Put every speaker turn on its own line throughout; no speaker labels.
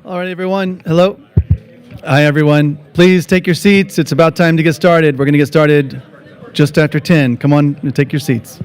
All right, everyone. Hello. Hi, everyone. Please take your seats. It's about time to get started. We're going to get started just after 10. Come on, take your seats.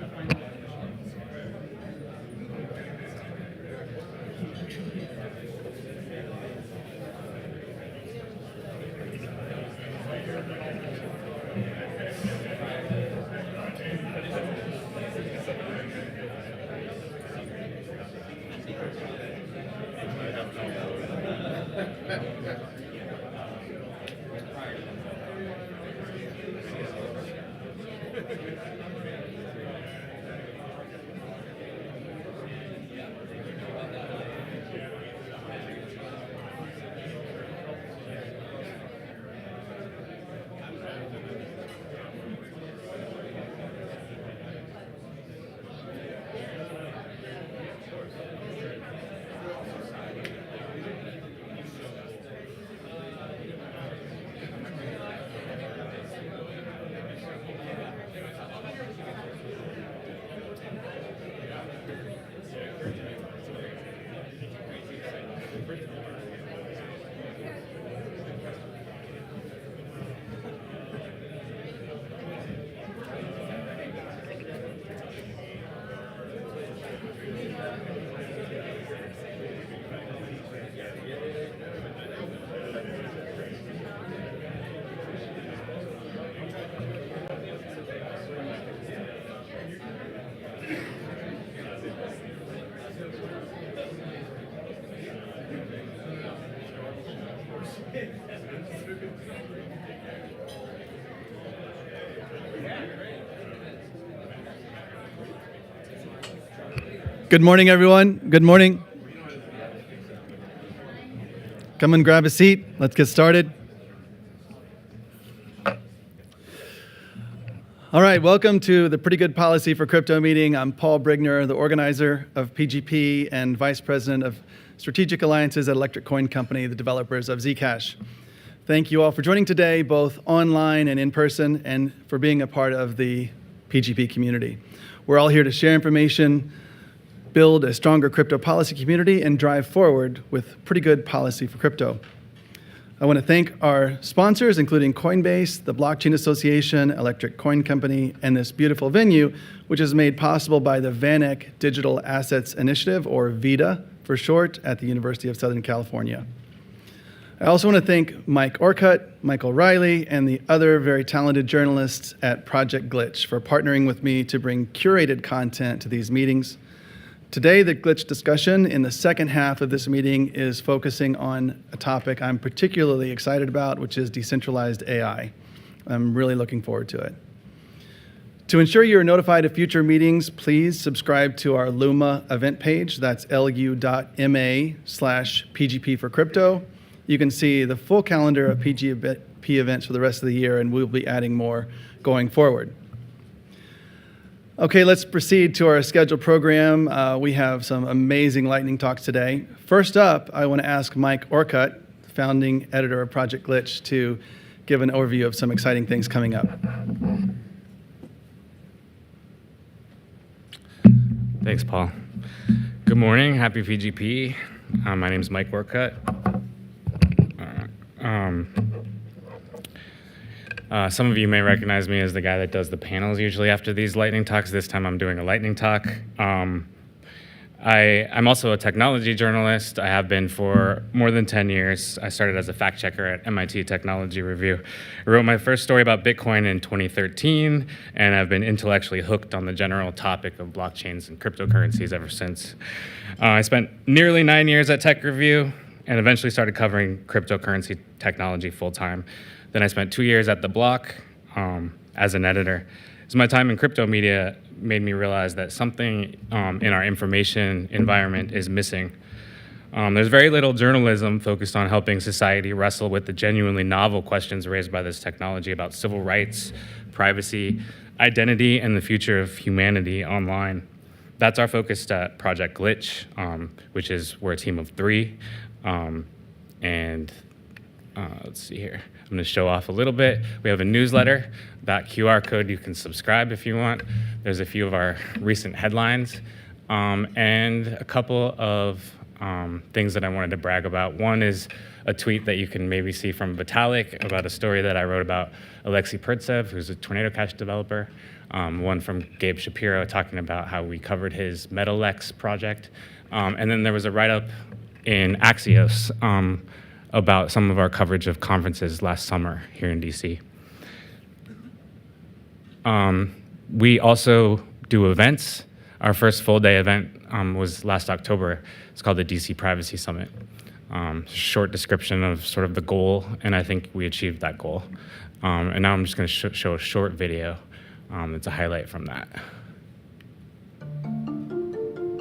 Good morning, everyone. Good morning. Come and grab a seat. Let's get started. All right, welcome to the Pretty Good Policy for Crypto meeting. I'm Paul Brigner, the organizer of PGP and vice president of strategic alliances at Electric Coin Company, the developers of Zcash. Thank you all for joining today, both online and in person, and for being a part of the PGP community. We're all here to share information, build a stronger crypto policy community, and drive forward with pretty good policy for crypto. I want to thank our sponsors, including Coinbase, the Blockchain Association, Electric Coin Company, and this beautiful venue, which is made possible by the VanEck Digital Assets Initiative, or VIDA for short, at the University of Southern California. I also want to thank Mike Orcutt, Michael Riley, and the other very talented journalists at Project Glitch for partnering with me to bring curated content to these meetings. Today, the Glitch discussion in the second half of this meeting is focusing on a topic I'm particularly excited about, which is decentralized AI. I'm really looking forward to it. To ensure you're notified of future meetings, please subscribe to our Luma event page. That's lu.ma/PGP for crypto. You can see the full calendar of PGP events for the rest of the year, and we'll be adding more going forward. Okay, let's proceed to our scheduled program. We have some amazing lightning talks today. First up, I want to ask Mike Orcutt, founding editor of Project Glitch, to give an overview of some exciting things coming up.
Thanks, Paul. Good morning. Happy PGP. My name is Mike Orcutt. Some of you may recognize me as the guy that does the panels usually after these lightning talks. This time I'm doing a lightning talk. I'm also a technology journalist. I have been for more than 10 years. I started as a fact checker at MIT Technology Review. I wrote my first story about Bitcoin in 2013, and I've been intellectually hooked on the general topic of blockchains and cryptocurrencies ever since. I spent nearly 9 years at Tech Review and eventually started covering cryptocurrency technology full-time. Then I spent 2 years at The Block as an editor. So my time in crypto media made me realize that something in our information environment is missing. There's very little journalism focused on helping society wrestle with the genuinely novel questions raised by this technology about civil rights, privacy, identity, and the future of humanity online. That's our focus at Project Glitch, which is we're a team of 3. Let's see here. I'm going to show off a little bit. We have a newsletter. That QR code, you can subscribe if you want. There's a few of our recent headlines and a couple of things that I wanted to brag about. One is a tweet that you can maybe see from Vitalik about a story that I wrote about Alexei Pertsev, who's a Tornado Cash developer. One from Gabe Shapiro talking about how we covered his MetaLex project. And then there was a write-up in Axios about some of our coverage of conferences last summer here in DC. We also do events. Our first full day event was last October. It's called the DC Privacy Summit. Short description of sort of the goal, and I think we achieved that goal. And now I'm just gonna show a short video. It's a highlight from that.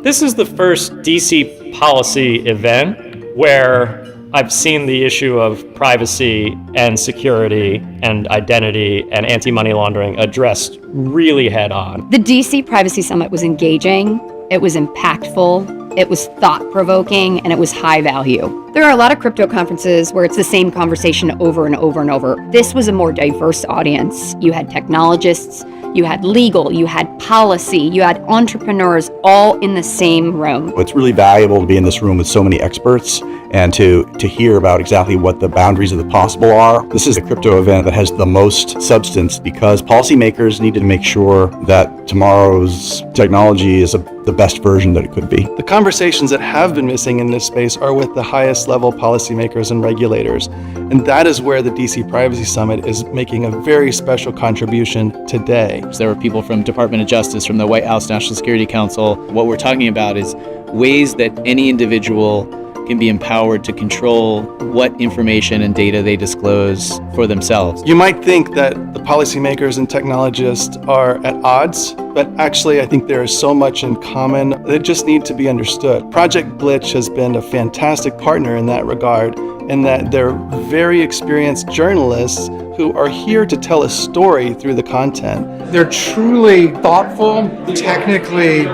This is the first DC policy event where I've seen the issue of privacy and security and identity and anti-money laundering addressed really head on.
The DC Privacy Summit was engaging, it was impactful, it was thought-provoking, and it was high value. There are a lot of crypto conferences where it's the same conversation over and over and over. This was a more diverse audience. You had technologists, you had legal, you had policy, you had entrepreneurs all in the same room.
It's really valuable to be in this room with so many experts and to hear about exactly what the boundaries of the possible are. This is a crypto event that has the most substance because policymakers need to make sure that tomorrow's technology is the best version that it could be.
The conversations that have been missing in this space are with the highest level policymakers and regulators. And that is where the DC Privacy Summit is making a very special contribution today.
There were people from Department of Justice, from the White House National Security Council. What we're talking about is ways that any individual can be empowered to control what information and data they disclose for themselves.
You might think that the policymakers and technologists are at odds, but actually I think there is so much in common that just need to be understood. Project Glitch has been a fantastic partner in that regard, in that they're very experienced journalists who are here to tell a story through the content.
They're truly thoughtful, technically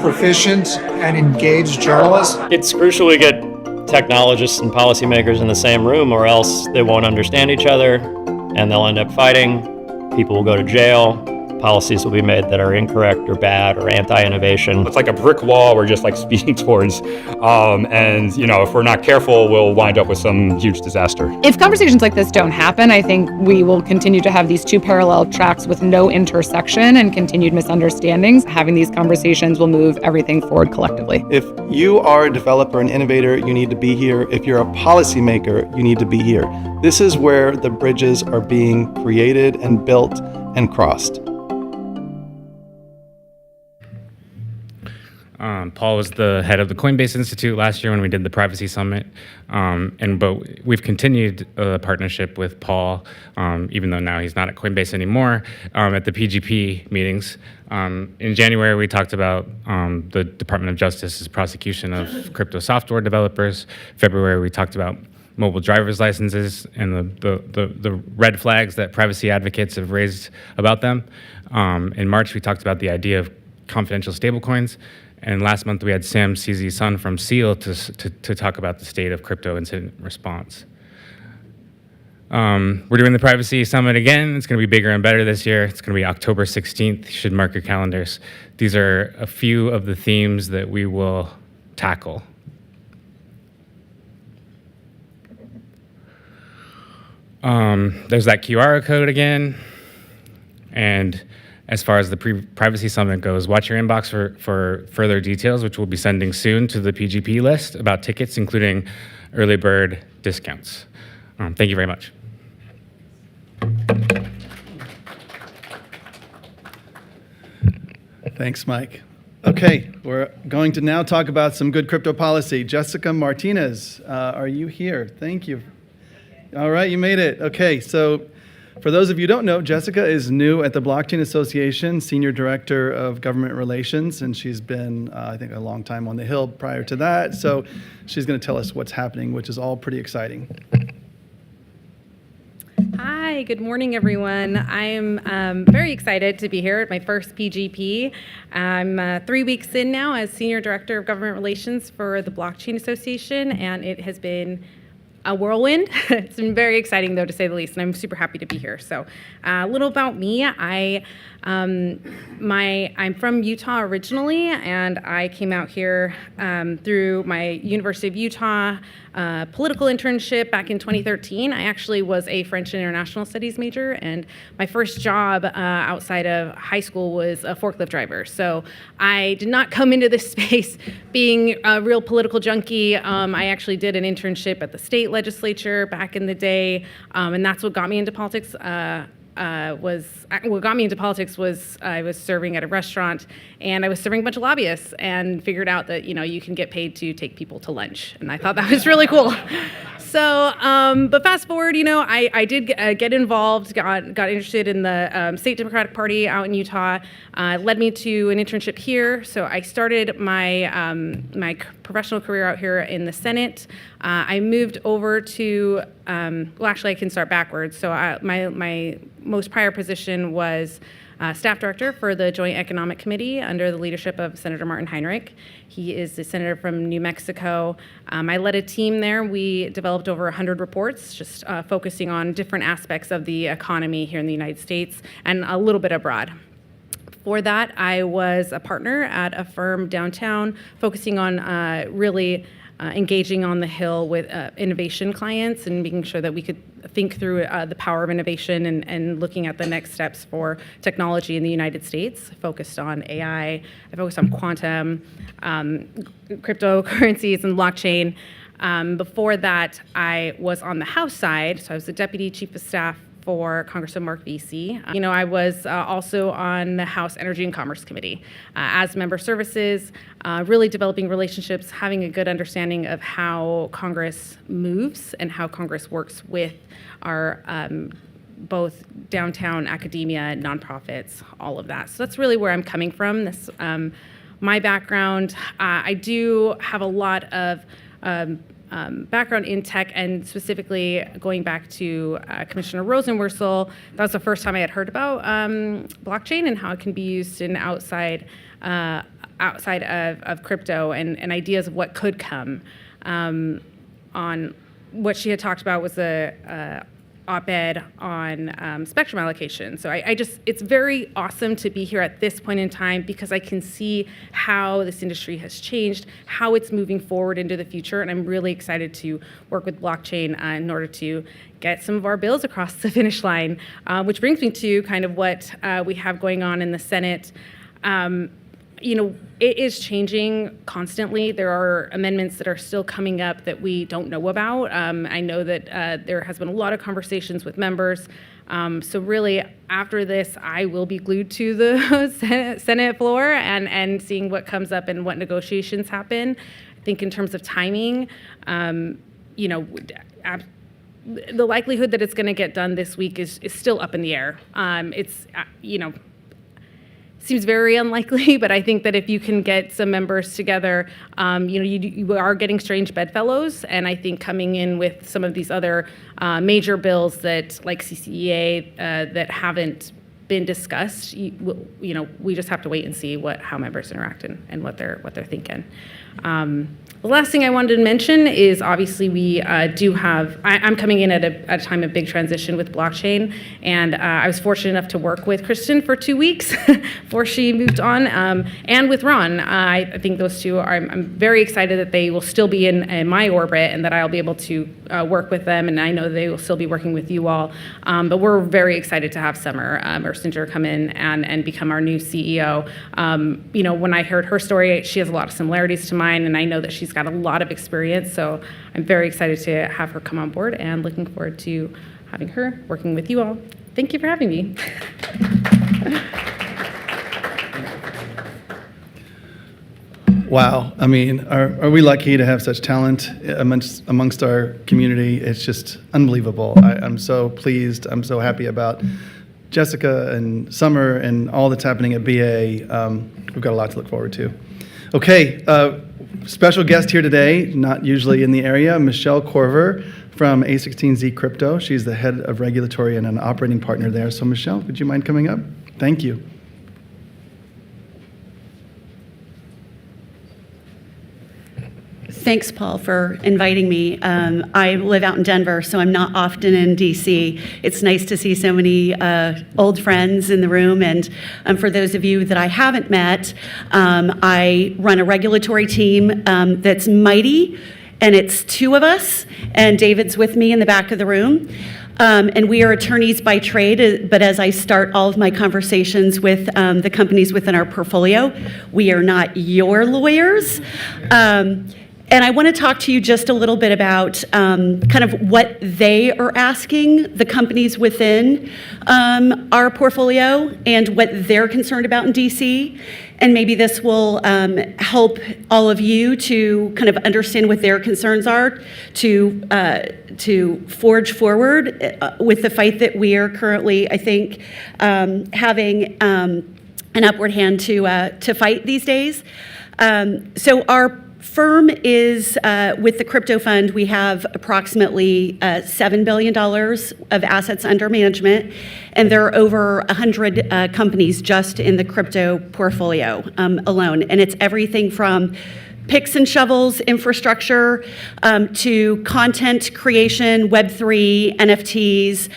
proficient, and engaged journalists.
It's crucial we get technologists and policymakers in the same room, or else they won't understand each other and they'll end up fighting. People will go to jail. policies will be made that are incorrect or bad or anti-innovation.
It's like a brick wall we're just like speeding towards. And, if we're not careful, we'll wind up with some huge disaster.
If conversations like this don't happen, I think we will continue to have these two parallel tracks with no intersection and continued misunderstandings. Having these conversations will move everything forward collectively.
If you are a developer and innovator, you need to be here. If you're a policymaker, you need to be here. This is where the bridges are being created and built and crossed.
Paul was the head of the Coinbase Institute last year when we did the Privacy Summit, but we've continued the partnership with Paul, even though now he's not at Coinbase anymore, at the PGP meetings. In January, we talked about the Department of Justice's prosecution of crypto software developers. February, we talked about mobile driver's licenses and the red flags that privacy advocates have raised about them. In March, we talked about the idea of confidential stablecoins. And last month, we had Sam Cz-Sun from SEAL to talk about the state of crypto incident response. We're doing the Privacy Summit again. It's going to be bigger and better this year. It's going to be October 16th. You should mark your calendars. These are a few of the themes that we will tackle. There's that QR code again. And as far as the Privacy Summit goes, watch your inbox for further details, which we'll be sending soon to the PGP list about tickets, including early bird discounts. Thank you very much.
Thanks, Mike. Okay, we're going to now talk about some good crypto policy. Jessica Martinez, are you here? Thank you. All right, you made it. Okay, so for those of you who don't know, Jessica is new at the Blockchain Association, Senior Director of Government Relations, and she's been, I think, a long time on the Hill prior to that. So she's going to tell us what's happening, which is all pretty exciting.
Hi, good morning, everyone. I'm very excited to be here at my first PGP. I'm 3 weeks in now as Senior Director of Government Relations for the Blockchain Association, and it has been a whirlwind. It's been very exciting, though, to say the least, and I'm super happy to be here. So a little about me. I'm from Utah originally, and I came out here through my University of Utah political internship back in 2013. I actually was a French and International Studies major, and my first job outside of high school was a forklift driver. So I did not come into this space being a real political junkie. I actually did an internship at the state legislature back in the day, and that's what got me into politics. What got me into politics was I was serving at a restaurant, and I was serving a bunch of lobbyists, and figured out that you can get paid to take people to lunch, and I thought that was really cool. So, but fast forward, I did get involved, got interested in the State Democratic Party out in Utah. Led me to an internship here. So I started my my professional career out here in the Senate. I moved over to, well, actually, I can start backwards. So my most prior position was staff director for the Joint Economic Committee under the leadership of Senator Martin Heinrich. He is the senator from New Mexico. I led a team there. We developed over 100 reports, just focusing on different aspects of the economy here in the United States and a little bit abroad. Before that, I was a partner at a firm downtown, focusing on really engaging on the Hill with innovation clients and making sure that we could think through the power of innovation and looking at the next steps for technology in the United States. I focused on AI, I focused on quantum, cryptocurrencies, and blockchain. Before that, I was on the House side, so I was the Deputy Chief of Staff for Congressman Mark Vesey. I was also on the House Energy and Commerce Committee as member services, really developing relationships, having a good understanding of how Congress moves and how Congress works with our both downtown academia, nonprofits, all of that. So that's really where I'm coming from. This, my background, I do have a lot of background in tech, and specifically going back to Commissioner Rosenworcel. That was the first time I had heard about blockchain and how it can be used in outside of crypto and ideas of what could come. On what she had talked about was op-ed on spectrum allocation. So it's very awesome to be here at this point in time because I can see how this industry has changed, how it's moving forward into the future, and I'm really excited to work with blockchain in order to get some of our bills across the finish line, which brings me to kind of what we have going on in the Senate. It is changing constantly. There are amendments that are still coming up that we don't know about. I know that there has been a lot of conversations with members. So really, after this, I will be glued to the Senate floor and seeing what comes up and what negotiations happen. I think in terms of timing, the likelihood that it's going to get done this week is still up in the air. Seems very unlikely, but I think that if you can get some members together, you are getting strange bedfellows, and I think coming in with some of these other major bills that, like CCEA, that haven't been discussed, we just have to wait and see how members interact and what they're thinking. The last thing I wanted to mention is obviously we do have, I'm coming in at a time of big transition with blockchain, and I was fortunate enough to work with Kristen for 2 weeks before she moved on, and with Ron. I think those two I'm very excited that they will still be in my orbit and that I'll be able to work with them, and I know they will still be working with you all. But we're very excited to have Summer Erstinger come in and become our new CEO. When I heard her story, she has a lot of similarities to mine, and I know that she's got a lot of experience, so I'm very excited to have her come on board and looking forward to having her working with you all. Thank you for having me.
Wow. I mean, are we lucky to have such talent amongst our community? It's just unbelievable. I'm so pleased. I'm so happy about Jessica and Summer and all that's happening at BA. We've got a lot to look forward to. Okay. Special guest here today, not usually in the area, Michelle Corver from A16Z Crypto. She's the head of regulatory and an operating partner there. So Michelle, would you mind coming up? Thank you.
Thanks, Paul, for inviting me. I live out in Denver, so I'm not often in DC. It's nice to see so many old friends in the room. And for those of you that I haven't met, I run a regulatory team that's mighty, and it's 2 of us, and David's with me in the back of the room. And we are attorneys by trade, but as I start all of my conversations with the companies within our portfolio, we are not your lawyers. And I want to talk to you just a little bit about kind of what they are asking the companies within our portfolio and what they're concerned about in DC. And maybe this will help all of you to kind of understand what their concerns are to forge forward with the fight that we are currently, I think, having an upward hand to fight these days. So our firm is, with the crypto fund, we have approximately $7 billion of assets under management, and there are over 100 companies just in the crypto portfolio alone. And it's everything from picks and shovels infrastructure to content creation, Web3, NFTs,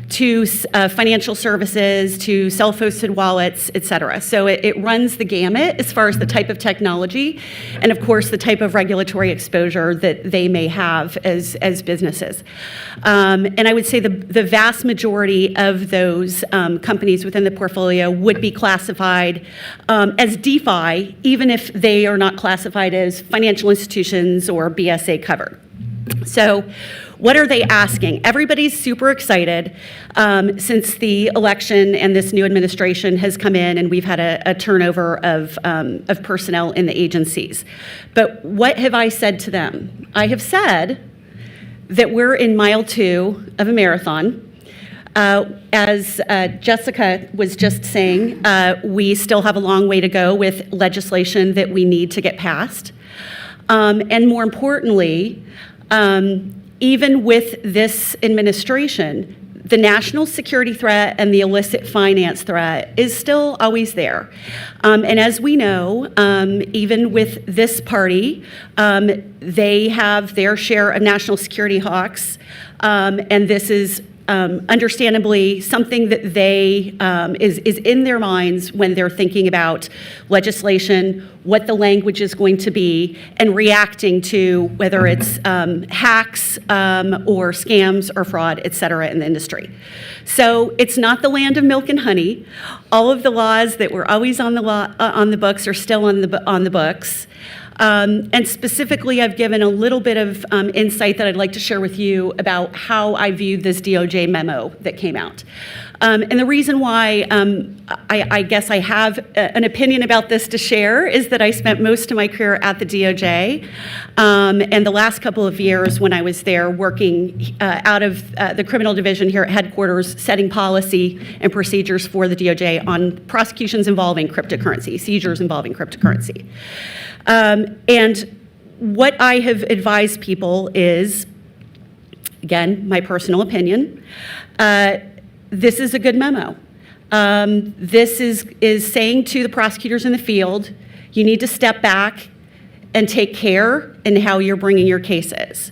to financial services, to self-hosted wallets, et cetera. So it runs the gamut as far as the type of technology and, of course, the type of regulatory exposure that they may have as businesses. And I would say the vast majority of those companies within the portfolio would be classified as DeFi, even if they are not classified as financial institutions or BSA covered. So what are they asking? Everybody's super excited since the election and this new administration has come in and we've had a turnover of personnel in the agencies. But what have I said to them? I have said that we're in mile 2 of a marathon. As Jessica was just saying, we still have a long way to go with legislation that we need to get passed. And more importantly, even with this administration, the national security threat and the illicit finance threat is still always there. And as we know, even with this party, they have their share of national security hawks And this is understandably something that they is in their minds when they're thinking about legislation, what the language is going to be, and reacting to whether it's hacks or scams or fraud, et cetera, in the industry. So it's not the land of milk and honey. All of the laws that were always on the books are still on the books. And specifically, I've given a little bit of insight that I'd like to share with you about how I viewed this DOJ memo that came out. And the reason why I guess I have an opinion about this to share is that I spent most of my career at the DOJ, and the last couple of years when I was there working out of the criminal division here at headquarters, setting policy and procedures for the DOJ on prosecutions involving cryptocurrency, seizures involving cryptocurrency. And what I have advised people is, again, my personal opinion, this is a good memo. This is saying to the prosecutors in the field, you need to step back and take care in how you're bringing your cases.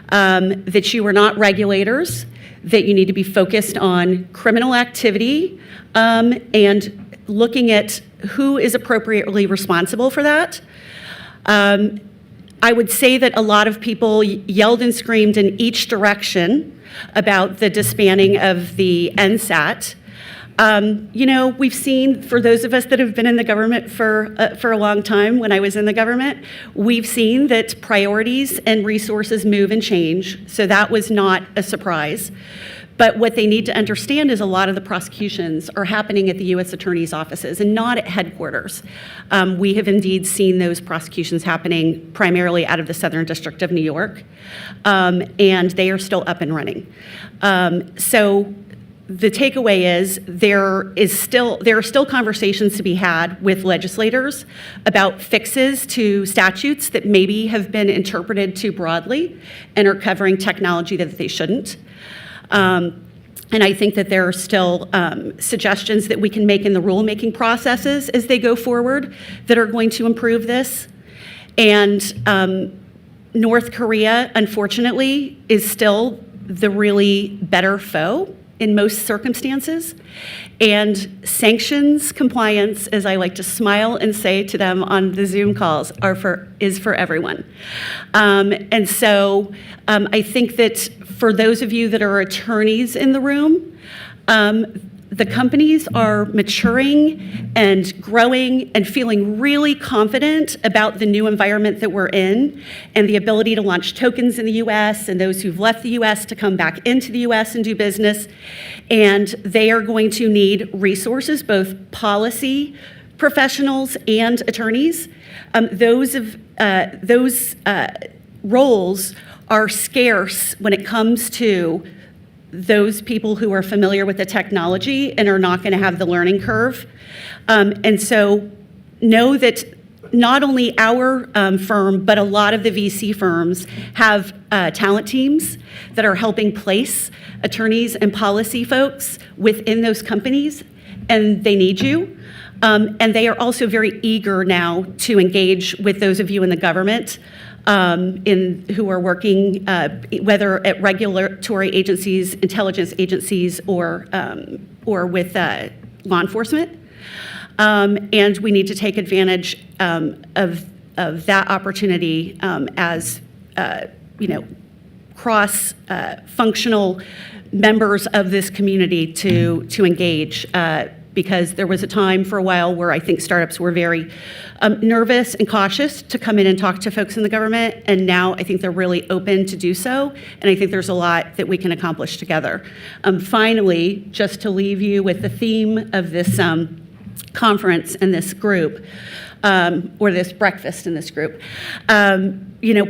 That you are not regulators, that you need to be focused on criminal activity and looking at who is appropriately responsible for that. I would say that a lot of people yelled and screamed in each direction about the disbanding of the NSAT. We've seen, for those of us that have been in the government for a long time, when I was in the government, we've seen that priorities and resources move and change, so that was not a surprise. But what they need to understand is a lot of the prosecutions are happening at the U.S. Attorney's offices and not at headquarters. We have indeed seen those prosecutions happening primarily out of the Southern District of New York, and they are still up and running. So the takeaway is there are still conversations to be had with legislators about fixes to statutes that maybe have been interpreted too broadly and are covering technology that they shouldn't. And I think that there are still suggestions that we can make in the rulemaking processes as they go forward that are going to improve this. And North Korea, unfortunately, is still the really better foe in most circumstances. And sanctions compliance, as I like to smile and say to them on the Zoom calls, is for everyone. And so I think that for those of you that are attorneys in the room, the companies are maturing and growing and feeling really confident about the new environment that we're in and the ability to launch tokens in the US and those who've left the US to come back into the US and do business. And they are going to need resources, both policy professionals and attorneys. Those roles are scarce when it comes to those people who are familiar with the technology and are not going to have the learning curve. And so know that not only our firm, but a lot of the VC firms have talent teams that are helping place attorneys and policy folks within those companies, and they need you. And they are also very eager now to engage with those of you in the government who are working, whether at regulatory agencies, intelligence agencies, or with law enforcement. And we need to take advantage of that opportunity as cross-functional members of this community to engage. Because there was a time for a while where I think startups were very nervous and cautious to come in and talk to folks in the government, and now I think they're really open to do so, and I think there's a lot that we can accomplish together. Finally, just to leave you with the theme of this conference and this group, or this breakfast in this group.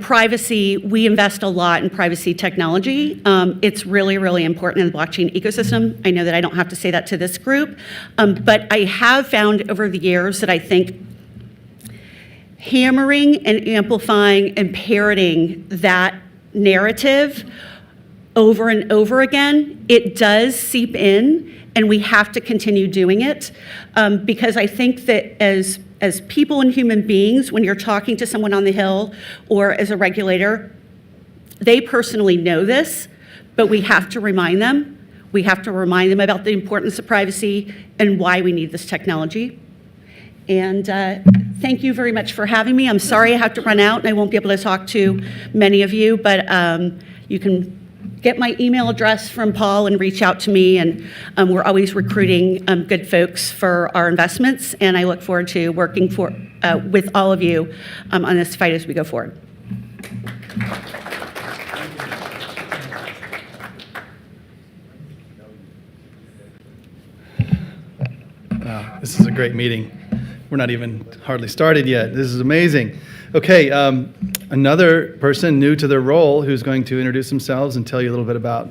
Privacy, we invest a lot in privacy technology. It's really, really important in the blockchain ecosystem. I know that I don't have to say that to this group, but I have found over the years that I think hammering and amplifying and parroting that narrative over and over again, it does seep in, and we have to continue doing it, because I think that as people and human beings, when you're talking to someone on the Hill or as a regulator, they personally know this, but we have to remind them. We have to remind them about the importance of privacy and why we need this technology. And thank you very much for having me. I'm sorry I have to run out and I won't be able to talk to many of you, but you can get my email address from Paul and reach out to me. And we're always recruiting good folks for our investments. And I look forward to working with all of you on this fight as we go forward.
Wow, this is a great meeting. We're not even hardly started yet. This is amazing. Okay, another person new to their role who's going to introduce themselves and tell you a little bit about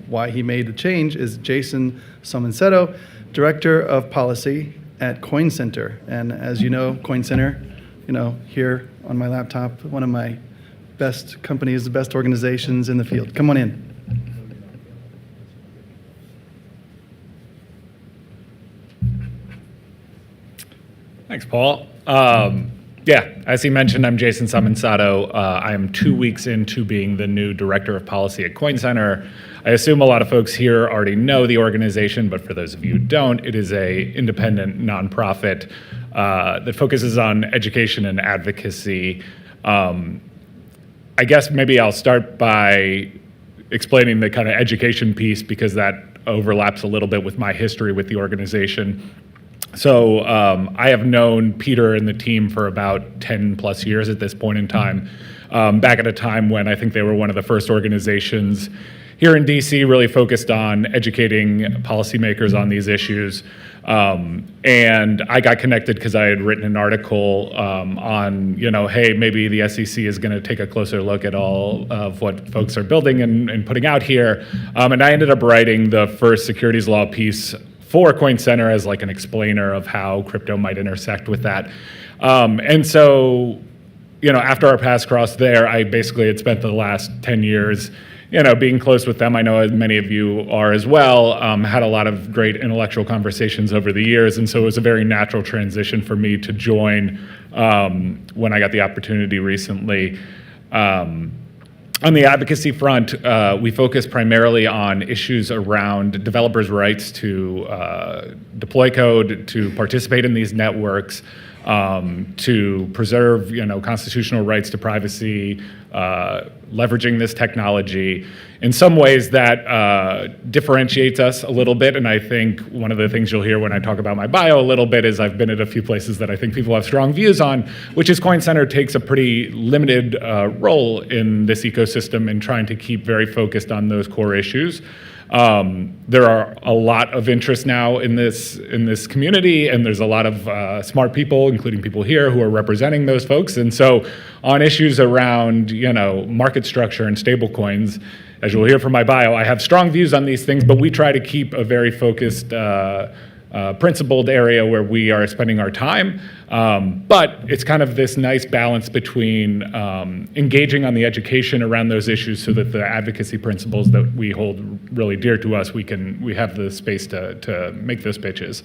why he made the change is Jason Somonsetto, Director of Policy at Coin Center. And as you know, Coin Center, here on my laptop, one of my best companies, the best organizations in the field. Come on in.
Thanks, Paul. As he mentioned, I'm Jason Somonsetto. I am 2 weeks into being the new Director of Policy at Coin Center. I assume a lot of folks here already know the organization, but for those of you who don't, it is a independent nonprofit that focuses on education and advocacy. I guess maybe I'll start by explaining the kind of education piece because that overlaps a little bit with my history with the organization. So I have known Peter and the team for about 10 plus years at this point in time, back at a time when I think they were one of the first organizations here in DC really focused on educating policymakers on these issues. And I got connected because I had written an article on, hey, maybe the SEC is going to take a closer look at all of what folks are building and putting out here. And I ended up writing the first securities law piece for Coin Center as like an explainer of how crypto might intersect with that. And so, after our paths crossed there, I basically had spent the last 10 years, being close with them. I know many of you are as well, had a lot of great intellectual conversations over the years. And so it was a very natural transition for me to join when I got the opportunity recently. On the advocacy front, we focus primarily on issues around developers' rights to deploy code, to participate in these networks, to preserve, constitutional rights to privacy, leveraging this technology. In some ways that differentiates us a little bit, and I think one of the things you'll hear when I talk about my bio a little bit is I've been at a few places that I think people have strong views on, which is Coin Center takes a pretty limited role in this ecosystem in trying to keep very focused on those core issues. There are a lot of interest now in this community, and there's a lot of smart people, including people here, who are representing those folks. And so on issues around, market structure and stable coins, as you'll hear from my bio, I have strong views on these things, but we try to keep a very focused, principled area where we are spending our time. But it's kind of this nice balance between engaging on the education around those issues so that the advocacy principles that we hold really dear to us, we have the space to make those pitches.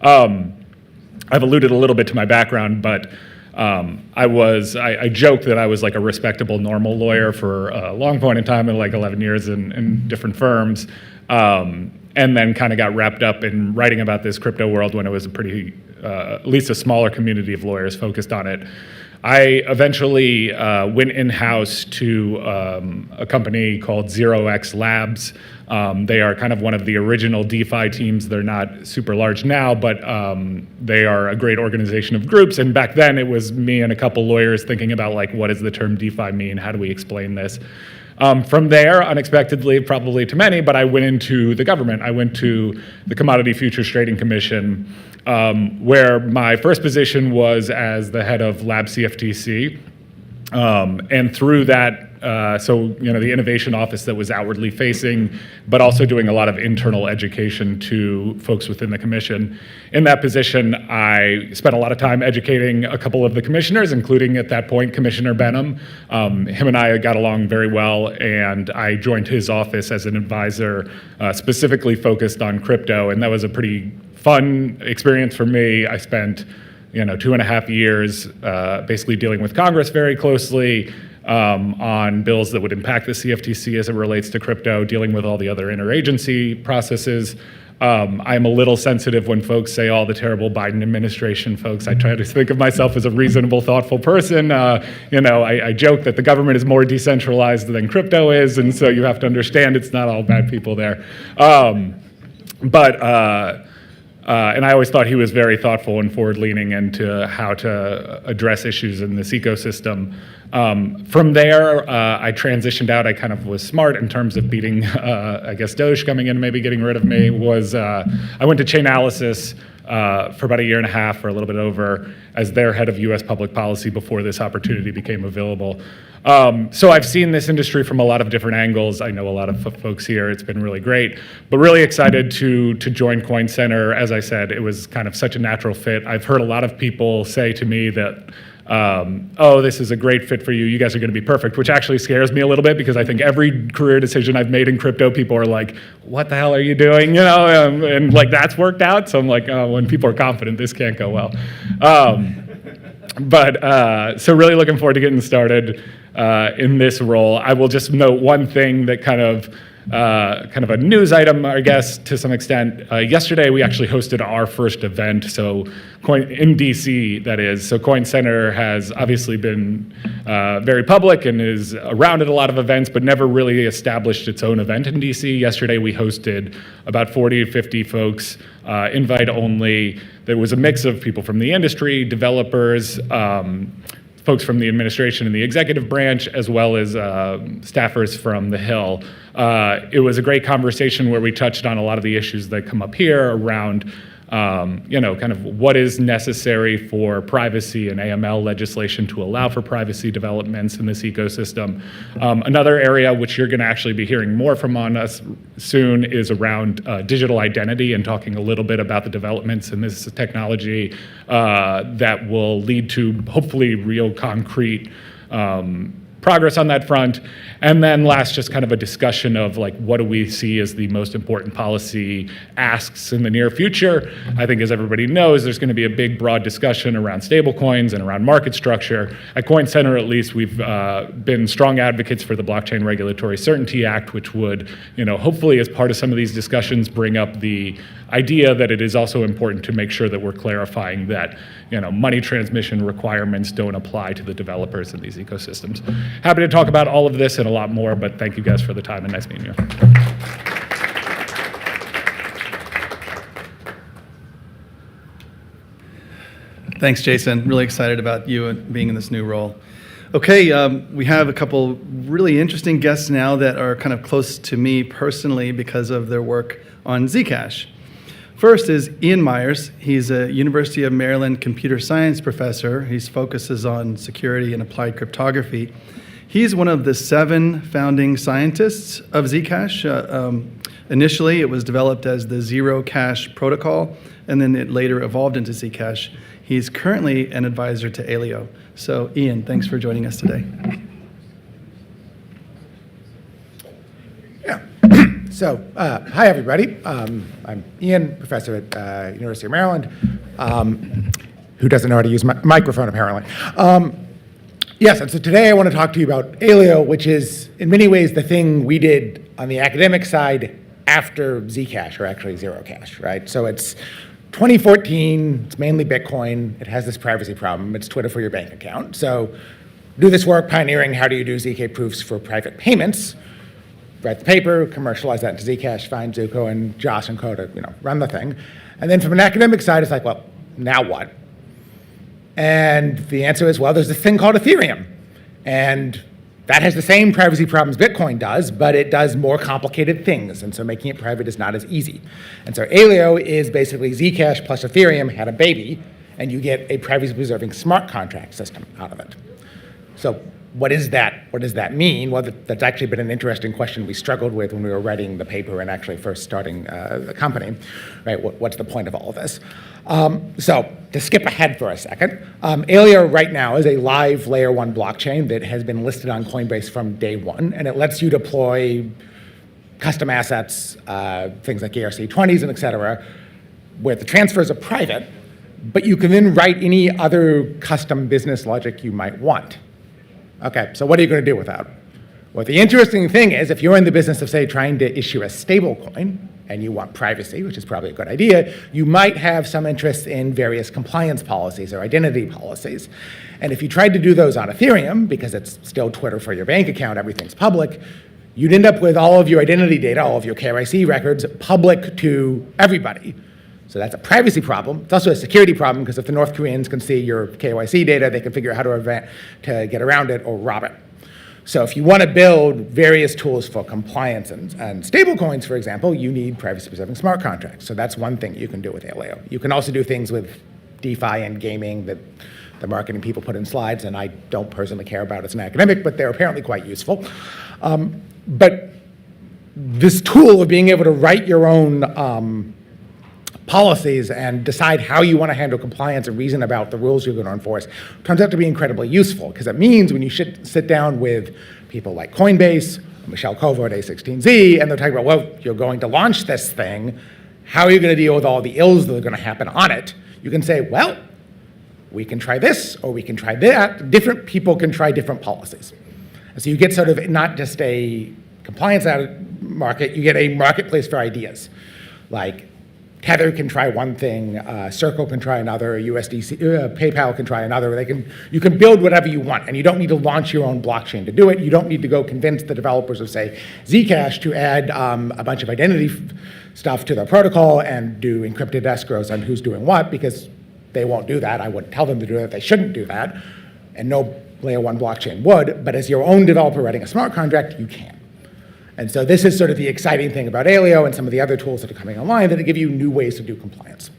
I've alluded a little bit to my background, but I joked that I was like a respectable normal lawyer for a long point in time, in like 11 years in different firms. And then kind of got wrapped up in writing about this crypto world when it was a pretty, at least a smaller community of lawyers focused on it. I eventually went in-house to a company called 0x Labs. They are kind of one of the original DeFi teams. They're not super large now, but they are a great organization of groups. And back then it was me and a couple lawyers thinking about like, what does the term DeFi mean? How do we explain this? From there, unexpectedly, probably to many, but I went into the government. I went to the Commodity Futures Trading Commission, where my first position was as the head of Lab CFTC. And through that, the innovation office that was outwardly facing, but also doing a lot of internal education to folks within the commission. In that position, I spent a lot of time educating a couple of the commissioners, including at that point, Commissioner Benham. Him and I got along very well, and I joined his office as an advisor, specifically focused on crypto, and that was a pretty fun experience for me. I spent 2.5 years basically dealing with Congress very closely, on bills that would impact the CFTC as it relates to crypto, dealing with all the other interagency processes. I'm a little sensitive when folks say all the terrible Biden administration folks. I try to think of myself as a reasonable, thoughtful person. I joke that the government is more decentralized than crypto is, and so you have to understand it's not all bad people there. And I always thought he was very thoughtful and forward-leaning into how to address issues in this ecosystem. From there, I transitioned out. I kind of was smart in terms of beating, I guess, Doge coming in and maybe getting rid of me. I went to Chainalysis for about a year and a half or a little bit over as their head of U.S. public policy before this opportunity became available. So I've seen this industry from a lot of different angles. I know a lot of folks here. It's been really great, but really excited to join Coin Center. As I said, it was kind of such a natural fit. I've heard a lot of people say to me that, oh, this is a great fit for you. You guys are going to be perfect, which actually scares me a little bit because I think every career decision I've made in crypto, people are like, what the hell are you doing? And like that's worked out. So I'm like, oh, when people are confident, this can't go well. So really looking forward to getting started in this role. I will just note one thing that kind of a news item, I guess, to some extent. Yesterday, we actually hosted our first event, in DC, that is. So Coin Center has obviously been very public and is around at a lot of events, but never really established its own event in DC. Yesterday, we hosted about 40 to 50 folks, invite only. There was a mix of people from the industry, developers, folks from the administration and the executive branch, as well as staffers from the Hill. It was a great conversation where we touched on a lot of the issues that come up here around kind of what is necessary for privacy and AML legislation to allow for privacy developments in this ecosystem. Another area which you're going to actually be hearing more from on us soon is around digital identity and talking a little bit about the developments in this technology that will lead to hopefully real concrete progress on that front. And then last, just kind of a discussion of like, what do we see as the most important policy asks in the near future? I think as everybody knows, there's going to be a big, broad discussion around stablecoins and around market structure. At Coin Center, at least, we've been strong advocates for the Blockchain Regulatory Certainty Act, which would, hopefully as part of some of these discussions, bring up the idea that it is also important to make sure that we're clarifying that, money transmission requirements don't apply to the developers in these ecosystems. Happy to talk about all of this and a lot more, but thank you guys for the time and nice meeting you.
Thanks, Jason. Really excited about you being in this new role. Okay, we have a couple really interesting guests now that are kind of close to me personally because of their work on Zcash. First is Ian Myers. He's a University of Maryland computer science professor. He focuses on security and applied cryptography. He's one of the 7 founding scientists of Zcash. Initially, it was developed as the Zero Cash protocol, and then it later evolved into Zcash. He's currently an advisor to Aleo. So, Ian, thanks for joining us today.
So, hi everybody. I'm Ian, professor at University of Maryland, who doesn't know how to use my microphone apparently. Yes, and so today I want to talk to you about Aleo, which is in many ways the thing we did on the academic side after Zcash, or actually Zero Cash, right? So it's 2014, it's mainly Bitcoin, it has this privacy problem, it's Twitter for your bank account. So do this work pioneering how do you do ZK proofs for private payments, write the paper, commercialize that into Zcash, find Zuko and Josh and Co to run the thing. And then from an academic side, it's like, well, now what? And the answer is, well, there's this thing called Ethereum. And that has the same privacy problems Bitcoin does, but it does more complicated things. And so making it private is not as easy. And so Aleo is basically Zcash plus Ethereum had a baby, and you get a privacy-preserving smart contract system out of it. So what is that? What does that mean? Well, that's actually been an interesting question we struggled with when we were writing the paper and actually first starting the company, right? What's the point of all of this? So to skip ahead for a second, Aleo right now is a live layer 1 blockchain that has been listed on Coinbase from day 1, and it lets you deploy custom assets, things like ERC20s and et cetera, where the transfers are private, but you can then write any other custom business logic you might want. Okay, so what are you going to do with that? Well, the interesting thing is, if you're in the business of, say, trying to issue a stable coin, and you want privacy, which is probably a good idea, you might have some interest in various compliance policies or identity policies. And if you tried to do those on Ethereum, because it's still Twitter for your bank account, everything's public, you'd end up with all of your identity data, all of your KYC records, public to everybody. So that's a privacy problem. It's also a security problem, because if the North Koreans can see your KYC data, they can figure out how to get around it or rob it. So if you want to build various tools for compliance and stablecoins, for example, you need privacy-preserving smart contracts. So that's one thing you can do with Aleo. You can also do things with DeFi and gaming that the marketing people put in slides, and I don't personally care about as an academic, but they're apparently quite useful. But this tool of being able to write your own policies and decide how you want to handle compliance and reason about the rules you're going to enforce turns out to be incredibly useful, because it means when you sit down with people like Coinbase, Michelle Cover at A16Z, and they're talking about, well, you're going to launch this thing, how are you going to deal with all the ills that are going to happen on it? You can say, well, we can try this or we can try that. Different people can try different policies. And so you get sort of not just a compliance market, you get a marketplace for ideas. Like Tether can try one thing, Circle can try another, USDC, PayPal can try another. You can build whatever you want, and you don't need to launch your own blockchain to do it. You don't need to go convince the developers of, say, Zcash to add a bunch of identity stuff to their protocol and do encrypted escrows on who's doing what, because they won't do that. I wouldn't tell them to do it. They shouldn't do that, and no layer 1 blockchain would. But as your own developer writing a smart contract, you can. And so this is sort of the exciting thing about Aleo and some of the other tools that are coming online, that give you new ways to do compliance.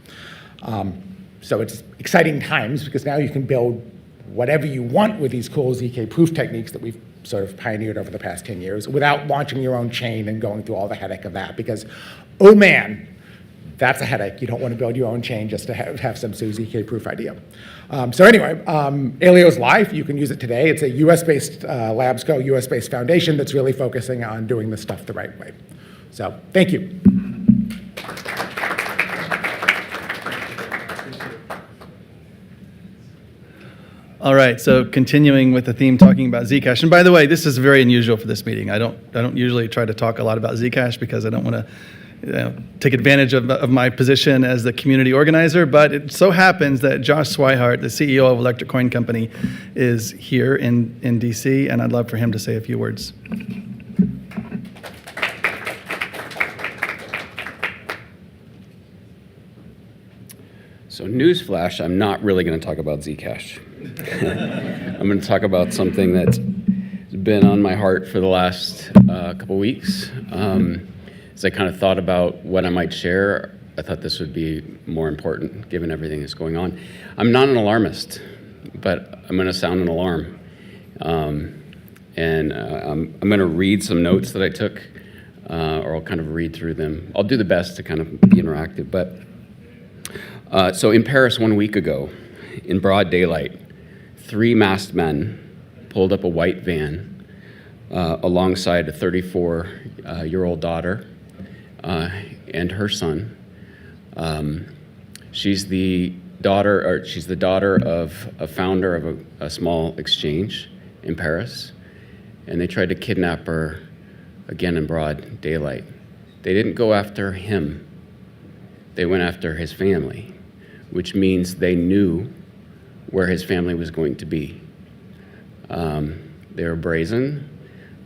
So it's exciting times, because now you can build whatever you want with these cool ZK proof techniques that we've sort of pioneered over the past 10 years without launching your own chain and going through all the headache of that. Because, oh man, that's a headache. You don't want to build your own chain just to have some ZK proof idea. So anyway, Aleo's live. You can use it today. It's a US-based LabsCo, US-based foundation that's really focusing on doing this stuff the right way. So thank you.
All right, so continuing with the theme, talking about Zcash. And by the way, this is very unusual for this meeting. I don't usually try to talk a lot about Zcash, because I don't want to take advantage of my position as the community organizer, but it so happens that Josh Swihart, the CEO of Electric Coin Company, is here in DC, and I'd love for him to say a few words.
So newsflash, I'm not really going to talk about Zcash. I'm going to talk about something that's been on my heart for the last couple weeks. As I kind of thought about what I might share, I thought this would be more important given everything that's going on. I'm not an alarmist, but I'm going to sound an alarm. I'm going to read some notes that I took, or I'll kind of read through them. I'll do the best to kind of be interactive. But so in Paris 1 week ago, in broad daylight, 3 masked men pulled up a white van alongside a 34-year-old daughter and her son. She's the daughter of a founder of a small exchange in Paris, and they tried to kidnap her again in broad daylight. They didn't go after him. They went after his family, which means they knew where his family was going to be. They were brazen,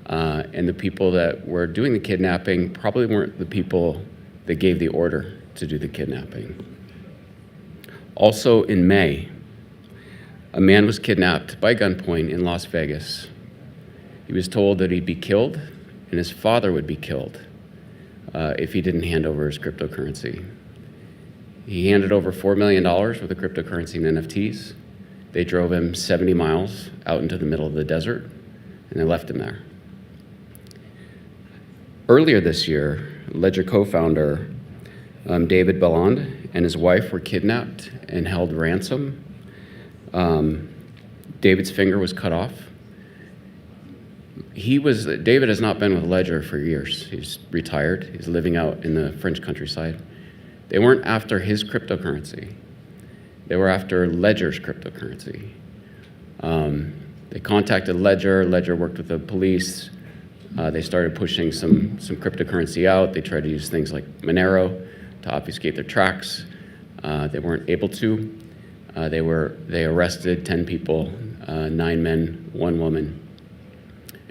and the people that were doing the kidnapping probably weren't the people that gave the order to do the kidnapping. Also in May, a man was kidnapped by gunpoint in Las Vegas. He was told that he'd be killed and his father would be killed if he didn't hand over his cryptocurrency. He handed over $4 million worth of cryptocurrency and NFTs. They drove him 70 miles out into the middle of the desert, and they left him there. Earlier this year, Ledger co-founder David Belland and his wife were kidnapped and held ransom. David's finger was cut off. David has not been with Ledger for years. He's retired. He's living out in the French countryside. They weren't after his cryptocurrency. They were after Ledger's cryptocurrency. They contacted Ledger. Ledger worked with the police. They started pushing some cryptocurrency out. They tried to use things like Monero to obfuscate their tracks. They weren't able to. They arrested 10 people, 9 men, 1 woman.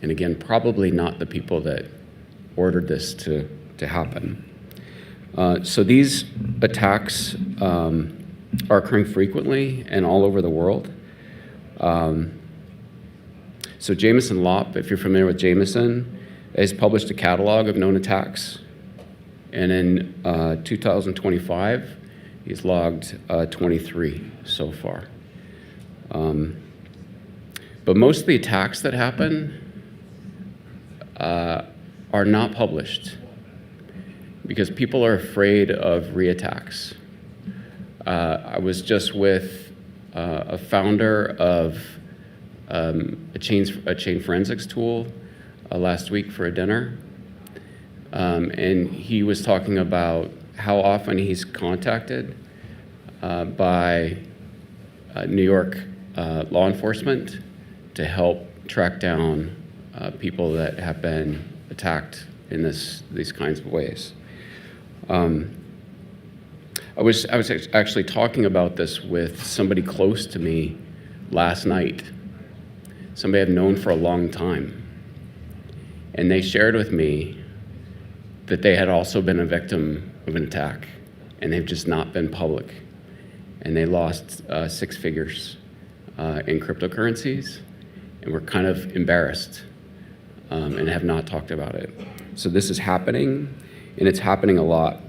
And again, probably not the people that ordered this to happen. So these attacks are occurring frequently and all over the world. So Jameson Lopp, if you're familiar with Jameson, has published a catalog of known attacks. And in 2025, he's logged 23 so far. But most of the attacks that happen are not published because people are afraid of reattacks. I was just with a founder of a chain forensics tool last week for a dinner. And he was talking about how often he's contacted by New York law enforcement to help track down people that have been attacked in these kinds of ways. I was actually talking about this with somebody close to me last night, somebody I've known for a long time. And they shared with me that they had also been a victim of an attack, and they've just not been public. And they lost 6 figures in cryptocurrencies, and were kind of embarrassed and have not talked about it. So this is happening, and it's happening a lot.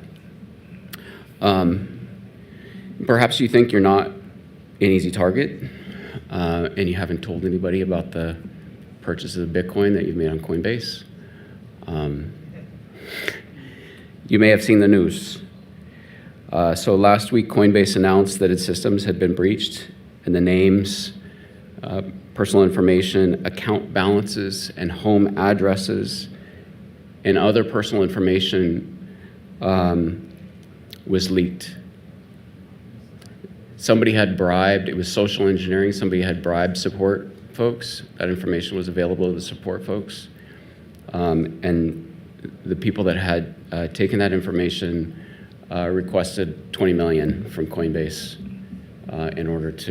Perhaps you think you're not an easy target, and you haven't told anybody about the purchase of the Bitcoin that you've made on Coinbase. You may have seen the news. So last week, Coinbase announced that its systems had been breached, and the names, personal information, account balances, and home addresses, and other personal information was leaked. Somebody had bribed, it was social engineering, somebody had bribed support folks. That information was available to the support folks. And the people that had taken that information requested $20 million from Coinbase in order to